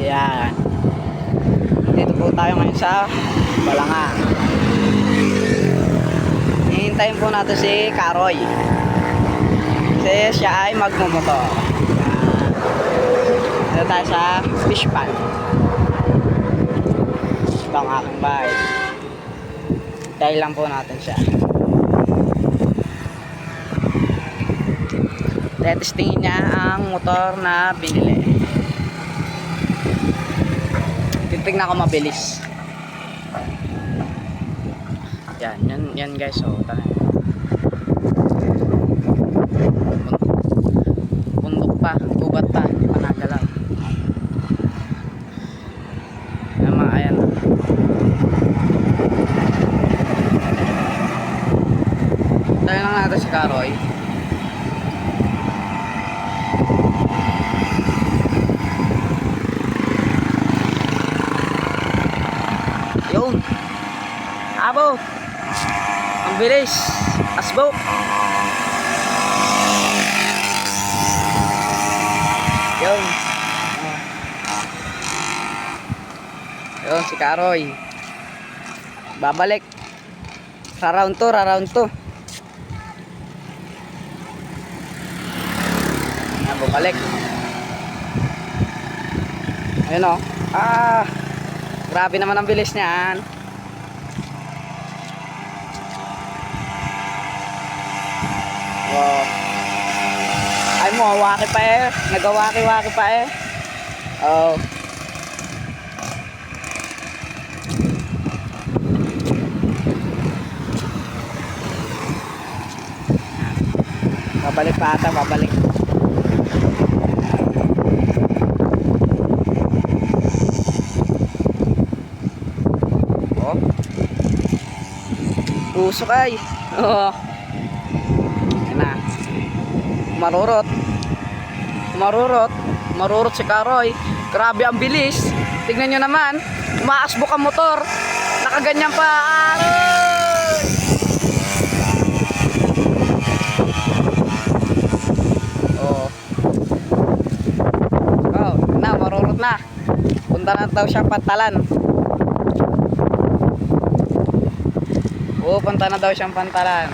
Ayan. Dito po tayo ngayon sa Balangang. Hihintayin po natin si Karoy. Kasi siya ay magmumotor. Dito tayo sa fish pond. Ito ang aking bahay. Hintayin lang po natin siya. Testingin niya ang motor na binili. Titignan ko mabilis. Yan guys, oh, tara. Bundok pa, gubat pa, hindi pa nagalaw. Ayan. Tayo lang natin si Karoy. Yun. Abo. Ang bilis. Asbo. Yun. Yun si Karoy. Babalik. Ra-round to. Bumalik. Ayun o. Grabe naman ang bilis niyan. Wow. Ay mo, hawaki pa eh. Nagawaki-waki pa eh. Oh. Babalik pa ata, babalik. Tusok ay. Oh. Yan na. Marurot si Karoy. Grabe ang bilis. Tignan nyo naman. Umaasbok ang motor. Nakaganyan pa. Aroy! Oh. Oh, marurot na. Punta na daw siyang Pantalan. Punta na daw siyang Pantalan.